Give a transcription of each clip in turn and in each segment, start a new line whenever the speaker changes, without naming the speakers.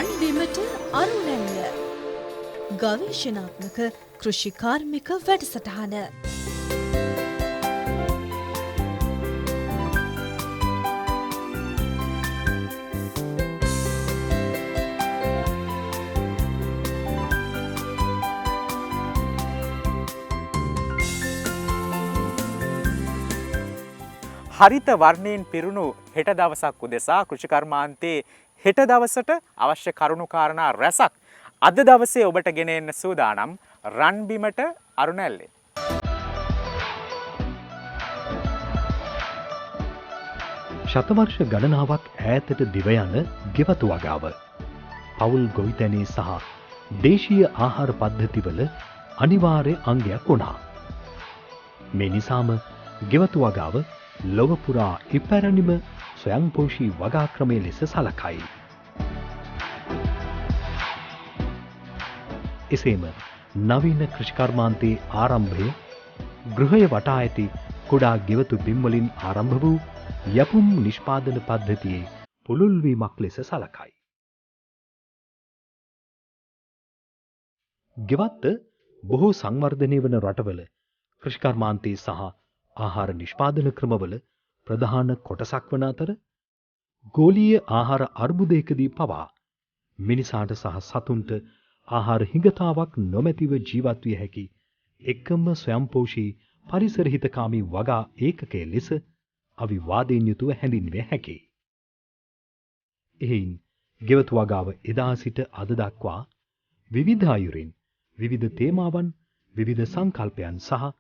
රන් බිමට අරුණැල්ල ගවේෂණාත්මක කෘෂි කාර්මික වැඩසටහන.
හරිත වර්ණයෙන් පිරුණු හෙට දවසක් උදෙසා කෘෂිකර්මාන්තයේ හෙට දවසට අවශ්‍ය කරුණු කාරණා රැසක් අද දවසේ ඔබට ගෙන එන්න සූදානම් රන් බිමට අරුණැල්ලේ.
ශතවර්ෂ ගණනාවක් ඈතට දිව යන ගෙවතු වගාව පවුල් ගොවිතැනේ සහ දේශීය ආහාර පද්ධතිවල අනිවාර්ය අංගයක් වුණා. මේ නිසාම ගෙවතු වගාව ලොව පුරා ඉපැරණිම ස්වයංපෝෂී වගා ක්‍රමය ලෙස සලකයි. එසේම නවීන කෘෂිකර්මාන්තයේ ආරම්භය ගෘහය වටා ඇති කුඩා ගෙවතු බිම් වලින් ආරම්භ වූ යපුම් නිෂ්පාදන පද්ධතියේ පුළුල් වීමක් ලෙස සලකයි. ගෙවත්ත බොහෝ සංවර්ධනය වන රටවල කෘෂිකර්මාන්තයේ සහ ආහාර නිෂ්පාදන ක්‍රමවල ප්‍රධාන කොටසක් වන අතර ගෝලීය ආහාර අර්බුදයකදී පවා මිනිසාට සහ සතුන්ට ආහාර හිඟතාවක් නොමැතිව ජීවත් විය හැකි එකම ස්වයංපෝෂී පරිසර හිතකාමී වගා ඒකකයේ ලෙස අවිවාදයෙන් යුතුව හැඳින්විය හැකියි. එයින් ගෙවතු වගාව එදා සිට අද දක්වා විවිධ අයුරින් විවිධ තේමාවන් විවිධ සංකල්පයන් සහ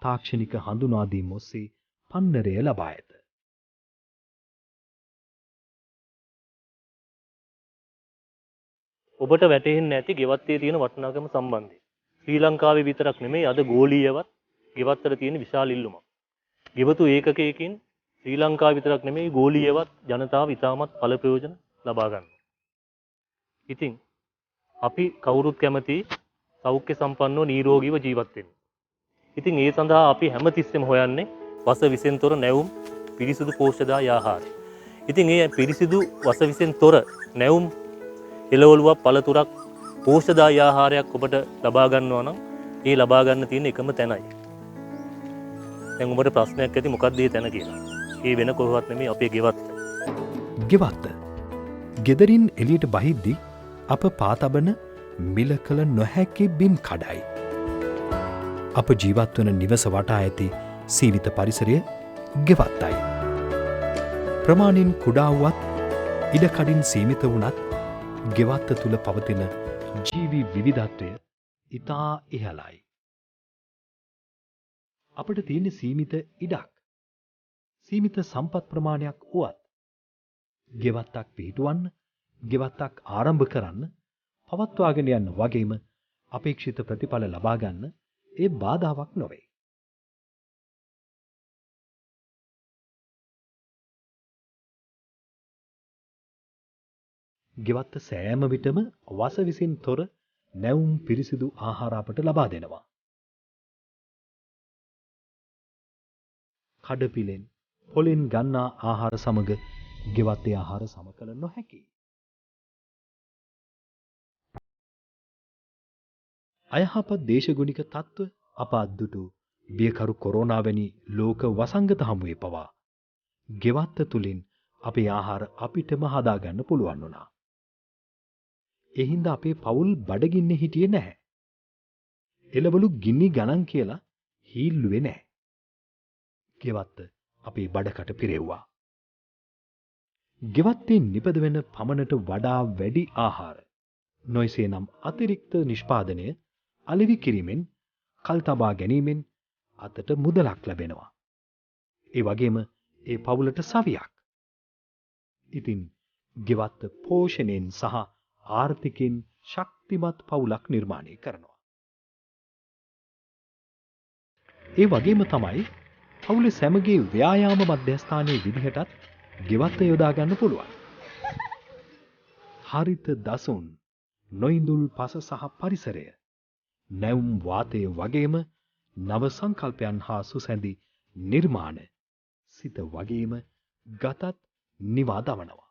තාක්ෂණික හඳුනා දීම් ඔස්සේ පන්නරය ලබා ඇත.
ඔබට වැටහෙන්නේ නැති ගෙවත්තේ තියෙන වටිනාකම සම්බන්ධයෙන්. ශ්‍රී ලංකාවේ විතරක් නෙමෙයි අද ගෝලීයවත් ගෙවත්තට තියෙන විශාල ඉල්ලුමක්. ගෙවතු ඒකකයකින් ශ්‍රී ලංකාව විතරක් නෙමෙයි ගෝලීයවත් ජනතාව ඉතාමත් ඵල ප්‍රයෝජන ලබා ගන්නවා. ඉතින් අපි කවුරුත් කැමති සෞඛ්‍ය සම්පන්නව නිරෝගීව ජීවත් වෙන්න. ඉතින් ඒ සඳහා අපි හැමතිස්සෙම හොයන්නේ වස විසෙන් තොර නැවුම් පිරිසිදු පෝෂ්‍යදායී ආහාරය. ඉතින් ඒ පිරිසිදු වස විසෙන් තොර නැවුම් එළවලුවක් පළතුරක් පෝෂ්‍යදායී ආහාරයක් ඔබට ලබා ගන්නවා නම් ඒ ලබා ගන්න තියෙන එකම තැනයි. දැන් ඔබට ප්‍රශ්නයක් ඇති මොකක්ද මේ තැන කියලා. ඒ වෙන කොහොමවත් නෙමෙයි අපේ ගෙවත්ත.
ගෙවත්ත. ගෙදරින් එළියට බහිද්දී අප පාතබන මිල කළ නොහැකි බිම් කඩයි. අප ජීවත් වන නිවස වටා ඇති සීමිත පරිසරය ගෙවත්තයි. ප්‍රමාණින් කුඩා වුවත් ඉඩකඩින් සීමිත වුණත් ගෙවත්ත තුල පවතින ජීවි විවිධත්වය ඉතා ඉහළයි. අපට තියෙන සීමිත ඉඩක් සීමිත සම්පත් ප්‍රමාණයක් වුවත් ගෙවත්තක් පිහිටුවන්න ගෙවත්තක් ආරම්භ කරන්න පවත්වාගෙන යන්න වගේම අපේක්ෂිත ප්‍රතිඵල ලබා ගන්න ඒ බාධාවක් නොවේ. ගෙවත්ත සෑම විටම වස විසින් තොර නැවුම් පිරිසිදු ආහාර අපට ලබා දෙනවා. කඩපිලෙන් පොලෙන් ගන්නා ආහාර සමග ගෙවත්තේ ආහාර සම කළ නොහැකි. අයහපත් දේශගුණික තත්ත්ව අප අද්දුටු බියකරු කොරෝනා වැනි ලෝක වසංගත හමුවේ පවා ගෙවත්ත තුලින් අපේ ආහාර අපිටම හදාගන්න පුළුවන් වුණා. ඒ හින්දා අපේ පවුල් බඩගින්නේ හිටියේ නැහැ. එළවලු ගිනි ගණන් කියලා හීල්ලුවේ නැහැ. ගෙවත්ත අපේ බඩකට පිරෙව්වා. ගෙවත්තේ නිපද වෙන පමණට වඩා වැඩි ආහාර නොයසේනම් අතිරික්ත නිෂ්පාදනය අලෙවි කිරීමෙන් කල් තබා ගැනීමෙන් අතට මුදලක් ලැබෙනවා. ඒ වගේම ඒ පවුලට සවියක්. ඉතින් ගෙවත්ත පෝෂණයෙන් සහ ආර්ථිකයෙන් ශක්තිමත් පවුලක් නිර්මාණය කරනවා. ඒ වගේම තමයි පවුලේ සැමගේ ව්‍යායාම මධ්‍යස්ථානයේ විදිහටත් ගෙවත්ත යොදා ගන්න පුළුවන්. හරිත දසුන් නොඉඳුල් පස සහ පරිසරය නැවුම් වාතය වගේම නව සංකල්පයන් හා සුසැඳි නිර්මාණ සිත වගේම ගතත් නිවා දමනවා.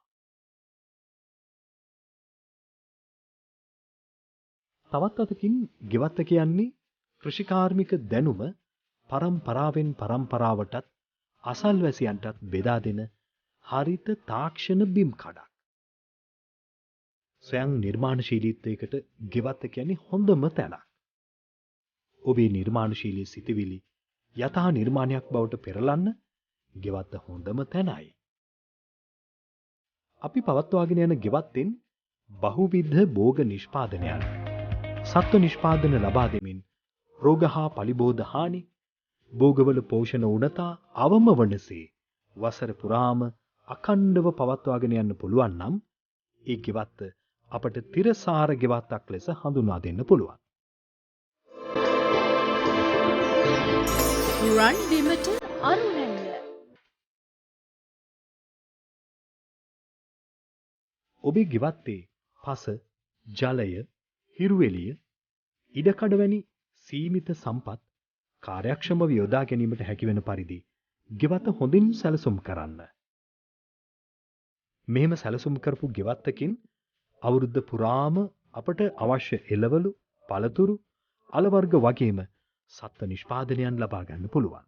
තවත් අතකින් ගෙවත්ත කියන්නේ කෘෂිකාර්මික දැනුම පරම්පරාවෙන් පරම්පරාවටත් අසල්වැසියන්ටත් බෙදා දෙන හරිත තාක්ෂණ බිම් කඩක්. ස්වයං නිර්මාණශීලීත්වයකට ගෙවත්ත කියන්නේ හොඳම තැනක්. ඔබේ නිර්මාණශීලී සිතිවිලි යථා නිර්මාණයක් බවට පෙරලන්න ගෙවත්ත හොඳම තැනයි. අපි පවත්වාගෙන යන ගෙවත්තෙන් බහුවිධ භෝග නිෂ්පාදනයන් සත්ව නිෂ්පාදන ලබා දෙමින් රෝග හා පලිබෝධ හානි භෝගවල පෝෂණ උණතා අවම වනසේ වසර පුරාම අඛණ්ඩව පවත්වාගෙන යන්න පුළුවන් නම් ඒ ගෙවත්ත අපට තිරසාර ගෙවත්තක් ලෙස හඳුන්වා දෙන්න පුළුවන්.
රන් බිමට අරුණැල්ල.
ඔබේ ගෙවත්තේ පස, ජලය, හිරුවෙලිය, ඉඩකඩ වැනි සීමිත සම්පත් කාර්යක්ෂමව යොදා ගැනීමට හැකිවන පරිදි ගෙවත හොඳින් සැලසුම් කරන්න. මෙහෙම සැලසුම් කරපු ගෙවත්තකින් අවුරුද්ද පුරාම අපට අවශ්‍ය එළවලු, පළතුරු, අල වර්ග වගේම සත්ව නිෂ්පාදනයන් ලබා ගන්න පුළුවන්.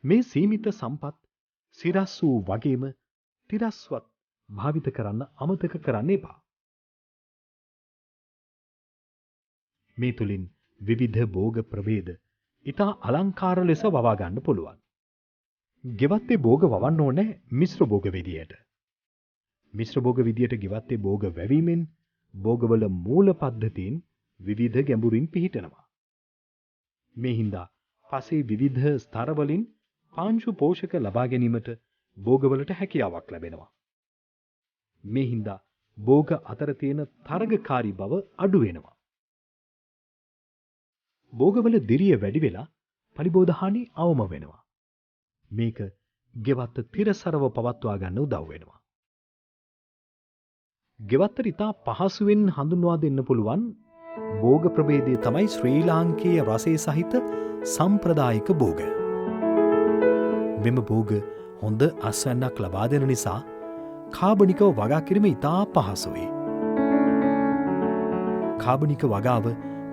මේ සීමිත සම්පත් සිරස් වූ වගේම තිරස්වත් භාවිත කරන්න අමතක කරන්න එපා. මේ තුලින් විවිධ භෝග ප්‍රභේද ඉතා අලංකාර ලෙස වවා ගන්න පුළුවන්. ගෙවත්තේ භෝග වවන්න ඕනේ මිශ්‍ර භෝග විදියට. මිශ්‍ර භෝග විදියට ගෙවත්තේ භෝග වැවීමෙන් භෝගවල මූල පද්ධතීන් විවිධ ගැඹුරින් පිහිටනවා. මේ හින්දා පසේ විවිධ ස්තරවලින් පාංශු පෝෂක ලබා ගැනීමට භෝගවලට හැකියාවක් ලැබෙනවා. මේ හින්දා භෝග අතර තියෙන තරගකාරී බව අඩු වෙනවා. භෝගවල දිරිය වැඩි වෙලා පරිබෝධ හානි අවම වෙනවා. මේක ගෙවත්ත තිරසරව පවත්වා ගන්න උදව් වෙනවා. ගෙවත්තට ඉතා පහසුවෙන් හඳුන්වා දෙන්න පුළුවන් භෝග ප්‍රභේදය තමයි ශ්‍රී ලාංකේය රසය සහිත සම්ප්‍රදායික භෝග. මෙම භෝග හොඳ අස්වැන්නක් ලබා දෙන නිසා කාබනිකව වගා කිරීම ඉතා පහසුයි. කාබනික වගාව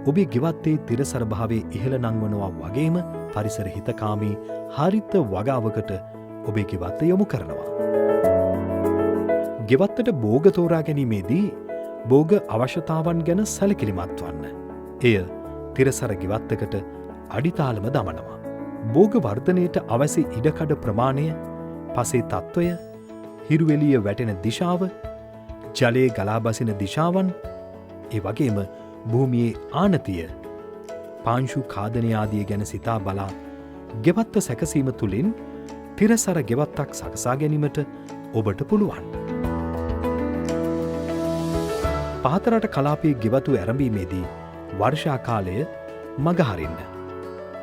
ඔබේ ගෙවත්තේ තිරසර භාවයේ ඉහළ නංවනවා වගේම පරිසර හිතකාමී හරිත වගාවකට ඔබේ ගෙවත්ත යොමු කරනවා. ගෙවත්තට භෝග තෝරා ගැනීමේදී භෝග අවශ්‍යතාවන් ගැන සැලකිලිමත් වන්න. එය තිරසර ගෙවත්තකට අඩිතාලම දමනවා. භෝග වර්ධනයට අවැසි ඉඩකඩ ප්‍රමාණය, පසේ තත්ත්වය, හිරුවෙලිය වැටෙන දිශාව, ජලයේ ගලා බසින දිශාවන්, ඒ වගේම භූමියේ ආනතිය, පාංශු කාදනය ආදිය ගැන සිතා බලා ගෙවත්ත සැකසීම තුළින් තිරසර ගෙවත්තක් සකසා ගැනීමට ඔබට පුළුවන්. පහතරට කලාපයේ ගෙවතු ඇරඹීමේදී වර්ෂා කාලය මගහරින්න.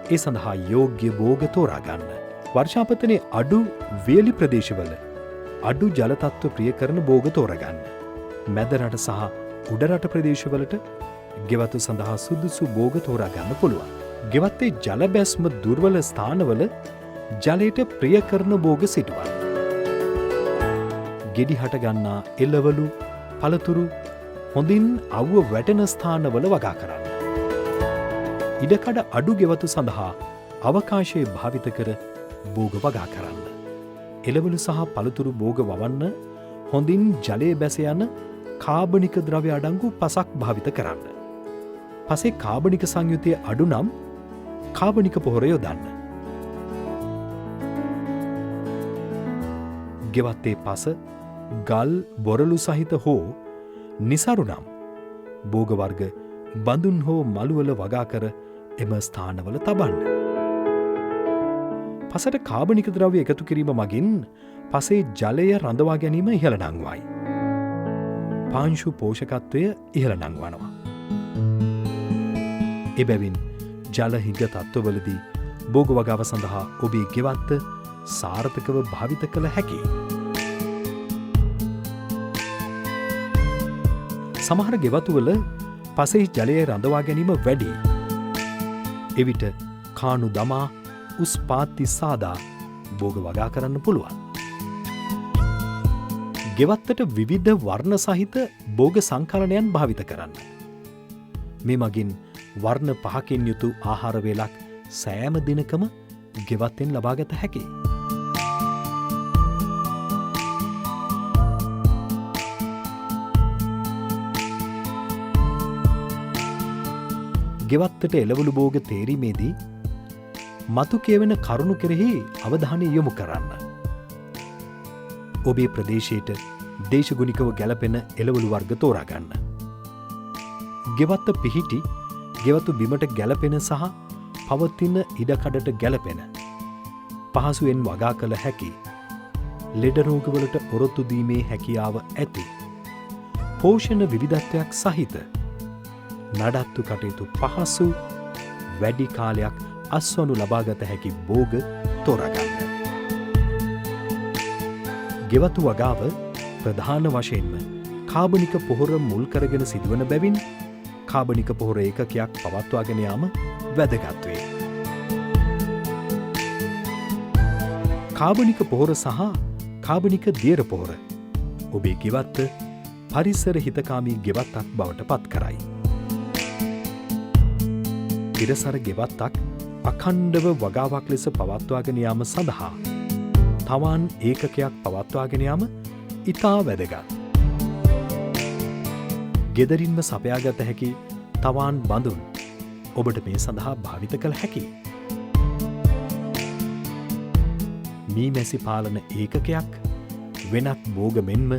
ඒ සඳහා යෝග්‍ය භෝග තෝරා ගන්න. වර්ෂාපතනයේ අඩු වේලි ප්‍රදේශවල අඩු ජලතත්ත්ව ප්‍රිය කරන භෝග තෝරගන්න. මැදරට සහ උඩරට ප්‍රදේශවලට ගෙවතු සඳහා සුදුසු භෝග තෝරා ගන්න පුළුවන්. ගෙවත්තේ ජල බැස්ම දුර්වල ස්ථානවල ජලයට ප්‍රිය කරන භෝග සිටුවන්න. ගෙඩි හට ගන්නා එළවලු, පළතුරු හොඳින් අවුව වැටෙන ස්ථානවල වගා කරන්න. ඉඩකඩ අඩු ගෙවතු සඳහා අවකාශයේ භාවිත කර භෝග වගා කරන්න. එළවලු සහ පළතුරු භෝග වවන්න හොඳින් ජලයේ බැස යන කාබනික ද්‍රව්‍ය අඩංගු පසක් භාවිත කරන්න. පසේ කාබනික සංයුතිය අඩු නම් කාබනික පොහොර යොදන්න. ගෙවත්තේ පස, ගල්, බොරලු සහිත හෝ නිසරු නම් භෝග වර්ග බඳුන් හෝ මළුවල වගා කර එම ස්ථානවල තබන්න. පසට කාබනික ද්‍රව්‍ය එකතු කිරීම මගින් පසේ ජලය රඳවා ගැනීම ඉහළ නංවයි. පාංශු පෝෂකත්වය ඉහළ නංවනවා. එබැවින් ජලහිග තත්ත්වවලදී භෝග වගාව සඳහා ඔබේ ගෙවත්ත සාර්ථකව භාවිත කළ හැකි. සමහර ගෙවතුවල පසේ ජලය රඳවා ගැනීම වැඩි. එවිට කානු දමා උස් පාත්ති සාදා භෝග වගා කරන්න පුළුවන්. ගෙවත්තට විවිධ වර්ණ සහිත භෝග සංකලනයන් භාවිත කරන්න. මේ මගින් වර්ණ 5කින් යුතු ආහාර වේලක් සෑම දිනකම ගෙවත්තෙන් ලබාගත හැකියි. ගෙවත්තට එළවලු භෝග තේරීමේදී මතු කියවෙන කරුණු කෙරෙහි අවධානය යොමු කරන්න. ඔබේ ප්‍රදේශයට දේශගුණිකව ගැලපෙන එළවලු වර්ග තෝරාගන්න. ගෙවත්ත පිහිටි ගෙවතු බිමට ගැලපෙන සහ පවතින ඉඩකඩට ගැලපෙන පහසුවෙන් වගා කළ හැකි ලෙඩරෝගවලට ඔරොත්තු දීමේ හැකියාව ඇති පෝෂණ විවිධත්වයක් සහිත නඩත්තු කටයුතු පහසු වැඩි කාලයක් අස්වනු ලබාගත හැකි භෝග තෝරාගන්න. ගෙවතු වගාව ප්‍රධාන වශයෙන්ම කාබනික පොහොර මුල් කරගෙන සිදුවන බැවින් කාබනික පොහොර ඒකකයක් පවත්වාගෙන යාම වැදගත් වේ. කාබනික පොහොර සහ කාබනික දියර පොහොර ඔබේ ගෙවත්ත පරිසර හිතකාමී ගෙවත්තක් බවට පත් කරයි. තිරසර ගෙවත්තක් අඛණ්ඩව වගාවක් ලෙස පවත්වාගෙන යාම සඳහා තවන් ඒකකයක් පවත්වාගෙන යාම ඉතා වැදගත්. ගෙදරින්ම සපයාගත හැකි තවාන් බඳුන් ඔබට මේ සඳහා භාවිත කළ හැකි. මීමැසි පාලන ඒකකයක් වෙනත් භෝග මෙන්ම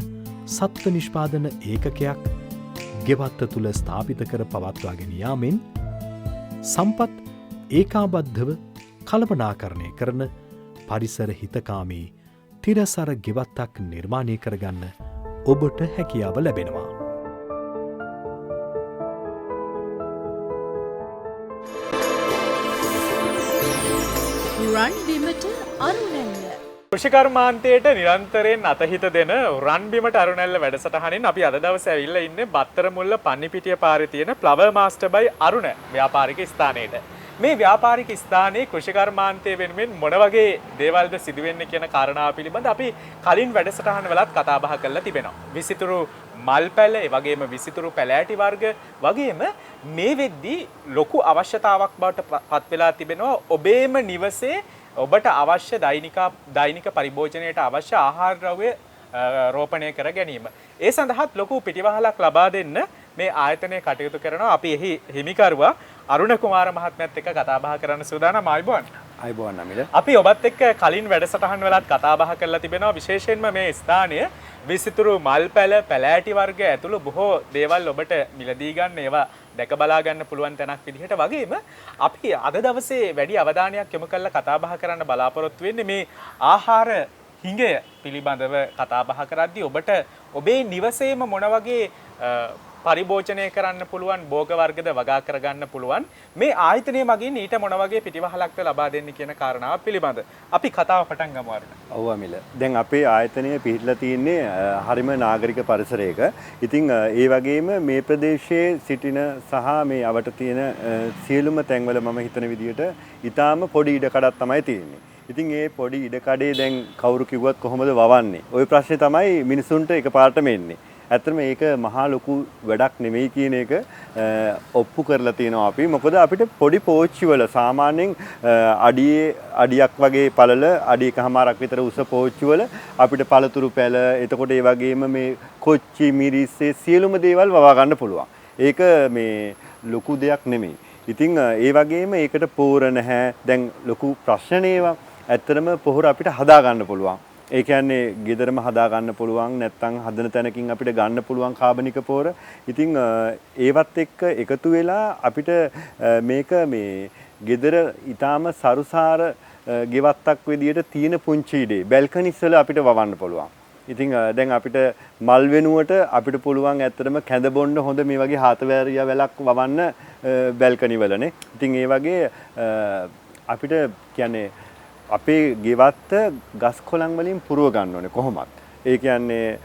සත්ව නිෂ්පාදන ඒකකයක් ගෙවත්ත තුළ ස්ථාපිත කර පවත්වාගෙන යාමෙන් සම්පත් ඒකාබද්ධව කළමනාකරණය කරන පරිසර හිතකාමී තිරසර ගෙවත්තක් නිර්මාණය කරගන්න ඔබට හැකියාව ලැබෙනවා.
රන් බිමට අරුණැල්ල.
කෘෂිකර්මාන්තයට නිරන්තරයෙන් අතහිත දෙන රන් බිමට අරුණැල්ල වැඩසටහනින් අපි අද දවසේ ඇවිල්ලා ඉන්නේ බත්තරමුල්ල පන්නිපිටිය පාරේ තියෙන ෆ්ලවර් මාස්ටර් බයි අරුණ ව්‍යාපාරික ස්ථානයේද. මේ ව්‍යාපාරික ස්ථානයේ කෘෂිකර්මාන්තය වෙනුවෙන් මොන වගේ දේවල්ද සිදුවෙන්නේ කියන කාරණාව පිළිබඳ අපි කලින් වැඩසටහන වලත් කතා බහ කරලා තිබෙනවා. විසිතුරු මල් පැල, ඒ වගේම විසිතුරු පැලෑටි වර්ග වගේම මේ වෙද්දී ලොකු අවශ්‍යතාවක් බවට පත් වෙලා තිබෙනවා ඔබේම නිවසේ ඔබට අවශ්‍ය දෛනික පරිභෝජනයට අවශ්‍ය ආහාර ද්‍රව්‍ය රෝපණය කර ගැනීම. ඒ සඳහාත් ලොකු පිටිවහලක් ලබා දෙන්න මේ ආයතනය කටයුතු කරනවා. අපි එහි හිමිකරුවා අරුණ කුමාර මහත්මයාත් එක්ක කතා බහ කරන්න සූදානම්. ආයුබෝවන්.
ආයුබෝවන් නමිල.
අපි ඔබත් එක්ක කලින් වැඩසටහන් වලත් කතා බහ කරලා තිබෙනවා. විශේෂයෙන්ම මේ ස්ථානය විසිතුරු මල් පැල, පැලෑටි වර්ග ඇතුළු බොහෝ දේවල් ඔබට මිලදී ගන්න ඒවා දැක බලා ගන්න පුළුවන් තැනක් විදිහට වගේම අපි අද දවසේ වැඩි අවධානයක් යොමු කරලා කතා බහ කරන්න බලාපොරොත්තු වෙන්නේ මේ ආහාර හිඟය පිළිබඳව කතා බහ කරද්දී ඔබට ඔබේ නිවසේම මොන වගේ පරිභෝජනය කරන්න පුළුවන් භෝග වර්ගද වගා කරගන්න පුළුවන් මේ ආයතනය මගින් ඊට මොන වගේ පිටිවහලක්ද ලබා දෙන්නේ කියන කාරණාව පිළිබඳ අපි කතාව පටන් ගමු අරුණ.
ඔව් අමිල. දැන් අපේ ආයතනය පිහිටලා තියෙන්නේ හරිම නාගරික පරිසරයක. ඉතින් ඒ වගේම මේ ප්‍රදේශයේ සිටින සහ මේ අවට තියෙන සියලුම තැන්වල මම හිතන විදිහට ඊටාම පොඩි ඉඩකඩක් තමයි තියෙන්නේ. ඉතින් ඒ පොඩි ඉඩකඩේ දැන් කවුරු කිව්වත් කොහොමද වවන්නේ? ওই ප්‍රශ්නේ තමයි මිනිසුන්ට එකපාරටම එන්නේ. ඇත්තටම ඒක මහා ලොකු වැඩක් නෙමෙයි කියන එක ඔප්පු කරලා තියෙනවා අපි. මොකද අපිට පොඩි පෝච්චි වල සාමාන්‍යයෙන් අඩියක් වගේ පළල අඩි එකමාරක් විතර උස පෝච්චි වල අපිට පළතුරු පැල, එතකොට ඒ වගේම මේ කොච්චි, මිරිස් සියලුම දේවල් වවා ගන්න පුළුවන්. ඒක මේ ලොකු දෙයක් නෙමෙයි. ඉතින් ඒ වගේම ඒකට පෝර නැහැ. දැන් ලොකු ප්‍රශ්න නේවා. ඇත්තටම පොහොර අපිට හදා ගන්න පුළුවන්. ඒ කියන්නේ ගෙදරම හදා ගන්න පුළුවන්, නැත්නම් හදන තැනකින් අපිට ගන්න පුළුවන් කාබනික පොහොර. ඉතින් ඒවත් එක්ක එකතු වෙලා අපිට මේක මේ ගෙදර ඊටාම සරුසාර ගෙවත්තක් විදියට තියෙන පුංචි ඉඩේ බැල්කනිස් වල අපිට වවන්න පුළුවන්. ඉතින් දැන් අපිට මල් වෙනුවට අපිට පුළුවන් ඇත්තටම කැඳ බොන්න හොඳ මේ වගේ හාතවැරියා වැලක් වවන්න බැල්කනි වලනේ. ඉතින් ඒ වගේ අපිට කියන්නේ අපේ ගෙවත්ත ගස් කොළන් වලින් පුරව ගන්න ඕනේ කොහොමත්. ඒ කියන්නේ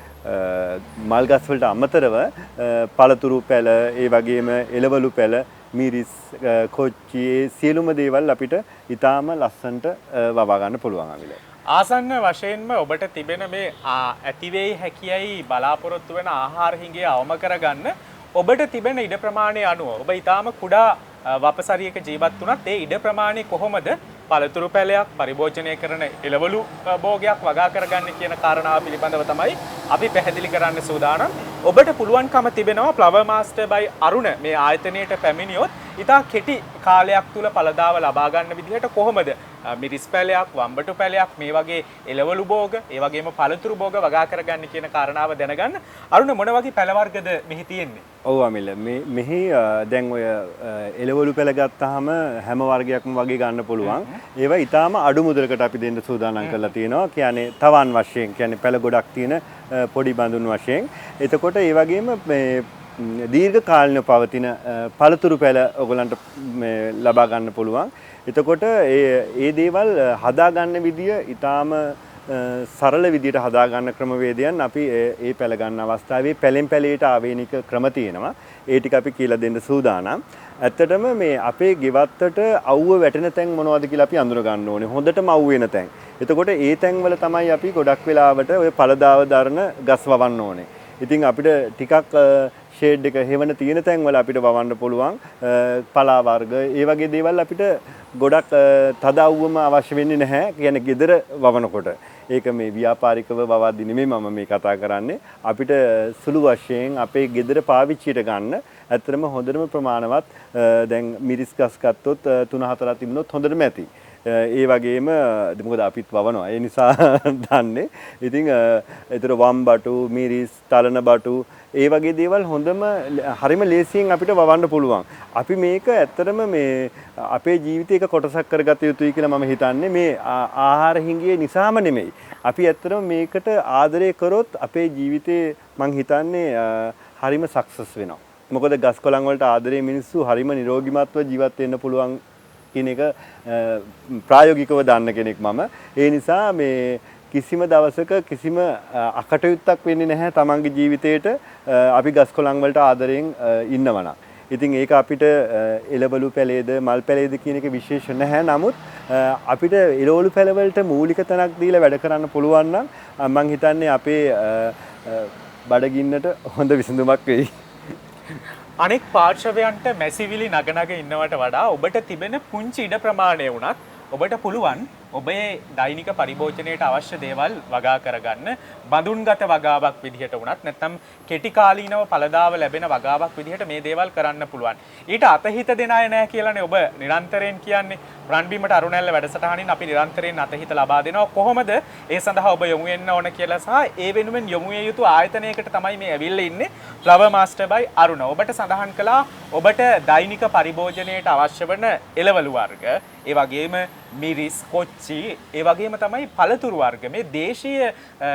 මල් ගස් වලට අමතරව පළතුරු පැල, ඒ වගේම එළවලු පැල, මිරිස්, කොච්චි සියලුම දේවල් අපිට ඊටාම ලස්සනට වවා ගන්න පුළුවන් අවිල.
ආසන්න වශයෙන්ම ඔබට තිබෙන මේ ඇතිවෙයි හැකියයි බලාපොරොත්තු වෙන ආහාර හිඟය අවම කරගන්න ඔබට තිබෙන ඉඩ ප්‍රමාණය අනුව ඔබ ඊටාම කුඩා වපසරියක ජීවත් වුණත් ඒ ඉඩ ප්‍රමාණය කොහොමද පළතුරු පැලයක් පරිභෝජනය කරන එළවලු භෝගයක් වගා කරගන්න කියන කාරණාව පිළිබඳව තමයි අපි පැහැදිලි කරන්න සූදානම්. ඔබට පුළුවන්කම තිබෙනවා ෆ්ලවර් මාස්ටර් බයි අරුණ මේ ආයතනයට පැමිණියොත් ඉතා කෙටි කාලයක් තුල ඵලදාව ලබා ගන්න විදිහට කොහොමද මිරිස් පැලයක් වම්බටු පැලයක් මේ වගේ එළවලු භෝග ඒ වගේම පළතුරු භෝග වගා කරගන්න කියන කාරණාව දැනගන්න. අරුණ මොන වගේ පැල වර්ගද මෙහි තියෙන්නේ?
ඔව් අමිල මෙහි දැන් ඔය එළවලු පැල ගත්තාම හැම වර්ගයක්ම වගේ ගන්න පුළුවන්. ඒවා ඊටාම අඩු මුදලකට අපි දෙන්න සූදානම් කරලා තියෙනවා. කියන්නේ තවන් වශයෙන් කියන්නේ පැල ගොඩක් තියෙන පොඩි බඳුන් වශයෙන්. එතකොට ඒ වගේම මේ දීර්ඝ කාලිනව පවතින පළතුරු පැල ඔයගලන්ට ලබා ගන්න පුළුවන්. එතකොට ඒ දේවල් හදා ගන්න විදිය ඊටාම සරල විදියට හදා ගන්න ක්‍රමවේදයන් අපි ඒ පැල ගන්න අවස්ථාවේ පැලෙන් පැලේට ආවේනික ක්‍රම තියෙනවා. ඒ ටික අපි කියලා දෙන්න සූදානම්. ඇත්තටම මේ අපේ ගෙවත්තට අවුව වැටෙන තැන් මොනවද කියලා අපි අඳුර ගන්න ඕනේ. හොඳටම අවු වෙන තැන්. එතකොට ඒ තැන් වල තමයි අපි ගොඩක් වෙලාවට ඔය පළදාව දරන ගස් වවන්න ඕනේ. ඉතින් අපිට ටිකක් ෂේඩ් එක හෙවන තියෙන තැන් වල අපිට වවන්න පුළුවන් පලා වර්ග ඒ වගේ දේවල් අපිට ගොඩක් තද අවුවම අවශ්‍ය වෙන්නේ නැහැ. කියන්නේ gedara වවනකොට. ඒක මේ ව්‍යාපාරිකව වවද්දි නෙමෙයි මම මේ කතා කරන්නේ. අපිට සුළු වශයෙන් අපේ gedara පාවිච්චියට ගන්න ඇත්තටම හොඳටම ප්‍රමාණවත් දැන් මිරිස් ගස් ගත්තොත් 3-4 තිබුණොත් හොඳටම ඇති. ඒ වගේම මොකද අපිත් වවනවා. ඒ නිසා දන්නේ. ඉතින් ඒතර වම්බටු, මිරිස්, තලන බටු ඒ වගේ දේවල් හොඳම හරිම ලේසියෙන් අපිට වවන්න පුළුවන්. අපි මේක ඇත්තටම මේ අපේ ජීවිතේ එක කොටසක් කරගත යුතුයි කියලා මම හිතන්නේ. මේ ආහාර හිඟියේ නිසාම නෙමෙයි. අපි ඇත්තටම මේකට ආදරය කරොත් අපේ ජීවිතේ මං හිතන්නේ හරිම සක්සස් වෙනවා. මොකද ගස් කොළන් වලට ආදරේ මිනිස්සු හරිම නිරෝගීමත්ව ජීවත් වෙන්න පුළුවන් කියන එක ප්‍රායෝගිකව දන්න කෙනෙක් මම. ඒ නිසා මේ කිසිම දවසක කිසිම අකටයුත්තක් වෙන්නේ නැහැ තමන්ගේ ජීවිතේට අපි ගස් කොළන් වලට ආදරෙන් ඉන්නවනම්. ඉතින් ඒක අපිට එළවලු පැලේද මල් පැලේද කියන එක විශේෂ නැහැ. නමුත් අපිට එළවලු පැල වලට මූලික තැනක් දීලා වැඩ කරන්න පුළුවන් නම් මම හිතන්නේ අපේ බඩගින්නට හොඳ විසඳුමක් වෙයි.
අනෙක් පාර්ශවයන්ට මැසිවිලි නගනග ඉන්නවට වඩා ඔබට තිබෙන පුංචි ඉඩ ප්‍රමාණය වුණත් ඔබට පුළුවන් ඔබේ දෛනික පරිභෝජනයට අවශ්‍ය දේවල් වගා කරගන්න බඳුන්ගත වගාවක් විදිහට වුණත් නැත්නම් කෙටි කාලීනව ඵලදාව ලැබෙන වගාවක් විදිහට මේ දේවල් කරන්න පුළුවන්. ඊට අතහිත දෙන අය නැහැ කියලානේ ඔබ නිරන්තරයෙන් කියන්නේ. රන්බීමට අරුණැල්ල වැඩසටහනින් අපි නිරන්තරයෙන් අතහිත ලබා දෙනවා. කොහොමද ඒ සඳහා ඔබ යොමු වෙන්න ඕන කියලා සහ ඒ වෙනුවෙන් යොමු විය යුතු ආයතනයකට තමයි මේ ඇවිල්ලා ඉන්නේ ෆ්ලවර් මාස්ටර් බයි අරුණ. ඔබට සඳහන් කළා ඔබට දෛනික පරිභෝජනයට අවශ්‍ය වන එළවලු වර්ග, ඒ වගේම මිරිස්, කොච්චි, ඒ වගේම තමයි පළතුරු වර්ග. මේ දේශීය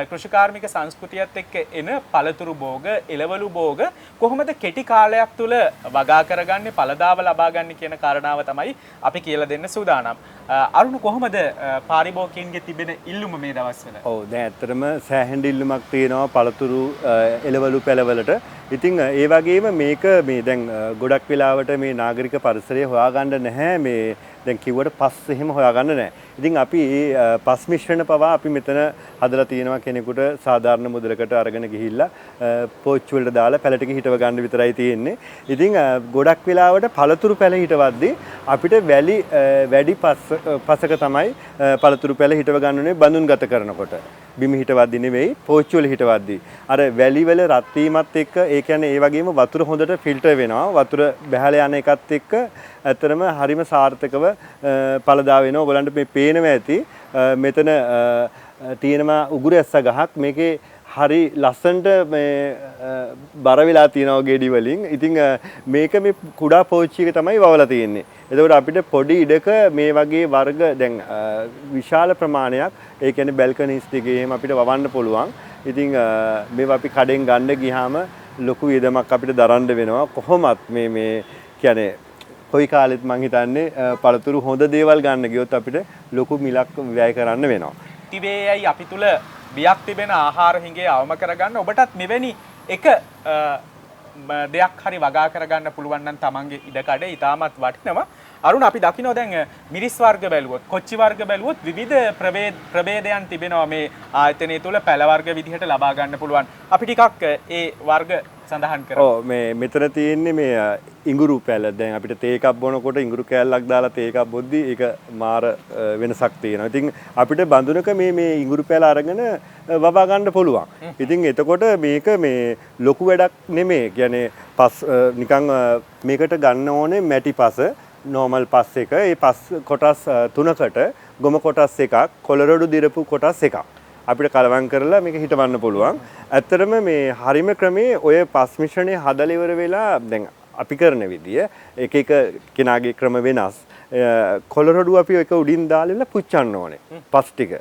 කෘෂිකාර්මික සංස්කෘතියත් එක්ක එන පළතුරු භෝග, එළවලු භෝග කොහොමද කෙටි කාලයක් තුල වගා කරගන්නේ, ඵලදාව ලබා ගන්න කියන කාරණාව තමයි අපි කියලා දෙන්න සූදානම්. අරුණ කොහොමද පාරිභෝගිකයන්ගේ තිබෙන ඉල්ලුම මේ දවස්වල?
ඔව් දැන් ඇත්තටම සෑහෙන ඉල්ලුමක් තියෙනවා පළතුරු එළවලු පැලවලට. ඉතින් ඒ වගේම මේක මේ දැන් ගොඩක් වෙලාවට මේ නාගරික පරිසරය හොයාගන්න නැහැ. මේ දැන් කිව්වට පස් එහෙම හොයාගන්න නැහැ. ඉතින් අපි මේ පස් මිශ්‍රණ පවා අපි මෙතන හදලා තියෙනවා කෙනෙකුට සාධාරණ මුදලකට අරගෙන ගිහිල්ලා පෝච්චු වලට දාලා පැලටක හිටව ගන්න විතරයි තියෙන්නේ. ඉතින් ගොඩක් වෙලාවට පළතුරු පැල හිටවද්දී අපිට වැඩි පසක තමයි පළතුරු පැල හිටව ගන්නුනේ බඳුන්ගත කරනකොට. බිම හිටවද්දී නෙවෙයි පෝච්චු වල හිටවද්දී. අර වැලි වල රත් වීමත් එක්ක ඒ කියන්නේ ඒ වගේම වතුර හොඳට ෆිල්ටර් වෙනවා. වතුර බැහැලා යන එකත් එක්ක ඇත්තටම හරිම සාර්ථකව පළදා වෙනවා. ඔයගලන්ට මේ පේනවා ඇති. මෙතන තියෙනවා උගුර ඇස්ස ගහක්. මේකේ හරි ලස්සනට මේ බර වෙලා තියෙනවා ගෙඩි වලින්. ඉතින් මේක මේ කුඩා පෝච්චි එක තමයි වවලා තියෙන්නේ. එතකොට අපිට පොඩි ඉඩක මේ වගේ වර්ග දැන් විශාල ප්‍රමාණයක් ඒ කියන්නේ බැල්කනිස් දෙකේ එහෙම අපිට වවන්න පුළුවන්. ඉතින් මේවා අපි කඩෙන් ගන්න ගියාම ලොකු වියදමක් අපිට දරන්න වෙනවා. කොහොමත් මේ කියන්නේ කොයි කාලෙත් මං හිතන්නේ පළතුරු හොඳ දේවල් ගන්න ගියොත් අපිට ලොකු මිලක් වැය කරන්න වෙනවා.
තිබේයයි අපි තුල බියක් තිබෙන ආහාර හිඟේ අවම කරගන්න ඔබටත් මෙවැනි එක දෙයක් හරි වගා කරගන්න පුළුවන් නම් තමන්ගේ ඉඩකඩ ඉතාමත් වටිනවා. අරුණ අපි දකිනවා දැන් මිරිස් වර්ග බැලුවොත් කොච්චි වර්ග බැලුවොත් විවිධ ප්‍රභේදයන් තිබෙනවා මේ ආයතනය තුළ පැල වර්ග විදිහට ලබා ගන්න පුළුවන්. අපි ටිකක් ඒ වර්ග සඳහන් කරමු.
ඔව් මේ මෙතන තියෙන්නේ මේ ඉඟුරු පැල. දැන් අපිට තේ එකක් බොනකොට ඉඟුරු කෑල්ලක් දාලා තේ එකක් බොද්දි ඒක මාර වෙනසක් තියෙනවා. ඉතින් අපිට බඳුනක මේ ඉඟුරු පැල අරගෙන වබා ගන්න පුළුවන්. ඉතින් එතකොට මේක මේ ලොකු වැඩක් නෙමෙයි. කියන්නේ පස් නිකන් මේකට ගන්න ඕනේ මැටි පස, normal පස් එක. ඒ පස් කොටස් තුනකට ගොම කොටස් එකක්, කොළරොඩු දිරපු කොටස් එකක්. අපිට කලවම් කරලා මේක හිටවන්න පුළුවන්. ඇත්තටම මේ හරිම ක්‍රමේ ඔය පස් මිශ්‍රණය හදලා ඉවර වෙලා දැන් අපි කරන විදිය එක එක කෙනාගේ ක්‍රම වෙනස්. කොළරොඩු අපි එක උඩින් දාලා පුච්චන්න ඕනේ. පස් ටික.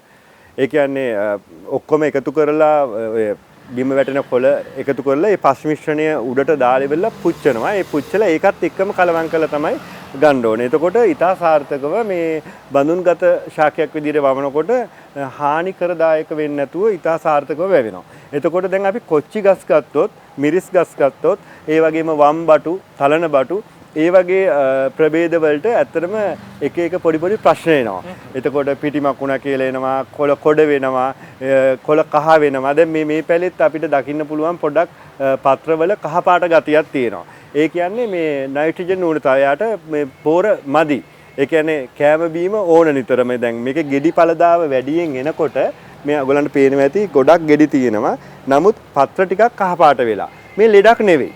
ඒ කියන්නේ ඔක්කොම එකතු කරලා ඔය බිම වැටෙන කොළ එකතු කරලා ඒ පස් මිශ්‍රණය උඩට දාලා ඉවරලා පුච්චනවා. ඒ පුච්චලා ඒකත් එක්කම කලවම් කරලා තමයි ගන්න ඕනේ. එතකොට ඊටා සාර්ථකව මේ බඳුන්ගත ශාකයක් විදිහට වවනකොට හානි කරදායක වෙන්නේ නැතුව ඊටා සාර්ථකව වැවෙනවා. එතකොට දැන් අපි කොච්චි ගස් ගත්තොත්, මිරිස් ගස් ගත්තොත්, ඒ වගේම වම් බටු, තලන බටු, ඒ වගේ ප්‍රභේද වලට ඇත්තටම එක එක පොඩි පොඩි ප්‍රශ්න එනවා. එතකොට පිටි මකුණ කියලා එනවා, කොළ කොඩ වෙනවා, කොළ කහ වෙනවා. දැන් මේ පැලෙත් අපිට දකින්න පුළුවන් පොඩක් පත්‍රවල කහ පාට ගතියක් තියෙනවා. ඒ කියන්නේ මේ නයිට්‍රජන් ඌනතාවයට මේ පෝර මදි. ඒ කියන්නේ කෑම බීම ඕන නිතරම. දැන් මේකේ ගෙඩි පළදාව වැඩියෙන් එනකොට මේ ඔයගලන්ට පේනවා ඇති ගොඩක් ගෙඩි තියෙනවා. නමුත් පත්‍ර ටිකක් කහ පාට වෙලා. මේ ලෙඩක් නෙවෙයි.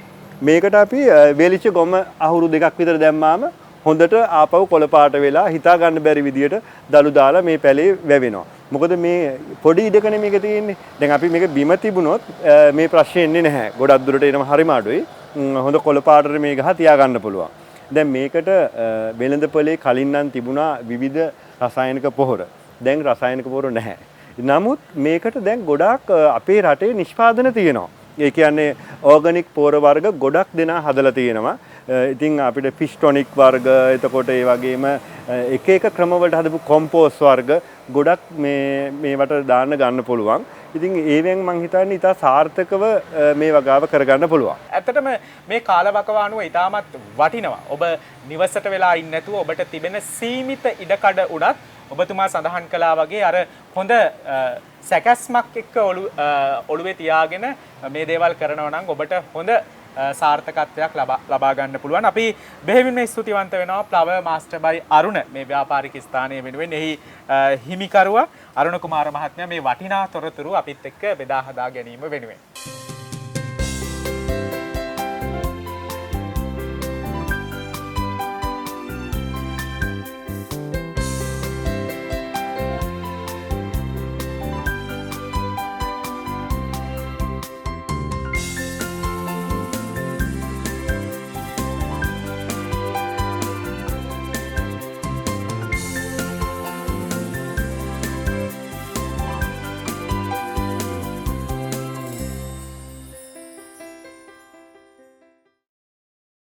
මේකට අපි වේලිච්ච ගොම අහුරු දෙකක් විතර දැම්මාම හොඳට ආපහු කොළ පාට වෙලා හිතා ගන්න බැරි විදියට දළු දාලා මේ පැලේ වැවෙනවා. මොකද මේ පොඩි ඉඩකනේ මේක තියෙන්නේ. දැන් අපි මේක බිම තිබුණොත් මේ ප්‍රශ්නේ එන්නේ නැහැ. ගොඩක් දුරට එනම හරිම අඩුයි. හොඳ කොළ පාටට මේ ගහ තියාගන්න පුළුවන්. දැන් මේකට වෙළඳපොලේ කලින් නම් තිබුණා විවිධ රසායනික පොහොර. දැන් රසායනික පොහොර නැහැ. නමුත් මේකට දැන් ගොඩාක් අපේ රටේ නිෂ්පාදන තියෙනවා. ඒ කියන්නේ ඕගනික් පොහොර වර්ග ගොඩක් දෙනා හදලා තියෙනවා. ඉතින් අපිට ෆිෂ් ටොනික් වර්ග, එතකොට ඒ වගේම එක එක ක්‍රම වලට හදපු කොම්පෝස් වර්ග ගොඩක් මේවට දාන්න ගන්න පුළුවන්. ඉතින් ඒවෙන් මං හිතන්නේ ඉතා සාර්ථකව මේ වගාව කරගන්න පුළුවන්.
ඇත්තටම මේ කාලවකවානුව ඉතාමත් වටිනවා. ඔබ නිවසට වෙලා ඉන්නේ නැතුව ඔබට තිබෙන සීමිත ඉඩකඩ උනත් ඔබතුමා සඳහන් කළා වගේ අර හොඳ සැකස්මක් එක්ක ඔළුවේ තියාගෙන මේ දේවල් කරනවා නම් ඔබට හොඳ සාර්ථකත්වයක් ලබා ගන්න පුළුවන්. අපි බෙහෙවින්ම ස්තුතිවන්ත වෙනවා ප්ලව මාස්ටර් බයි අරුණ මේ ව්‍යාපාරික ස්ථානයේ වෙනුවෙන් එහි හිමිකරුවා අරුණ කුමාර මහත්මයා මේ වටිනා තොරතුරු අපිත් එක්ක බෙදා හදා ගැනීම වෙනුවෙන්.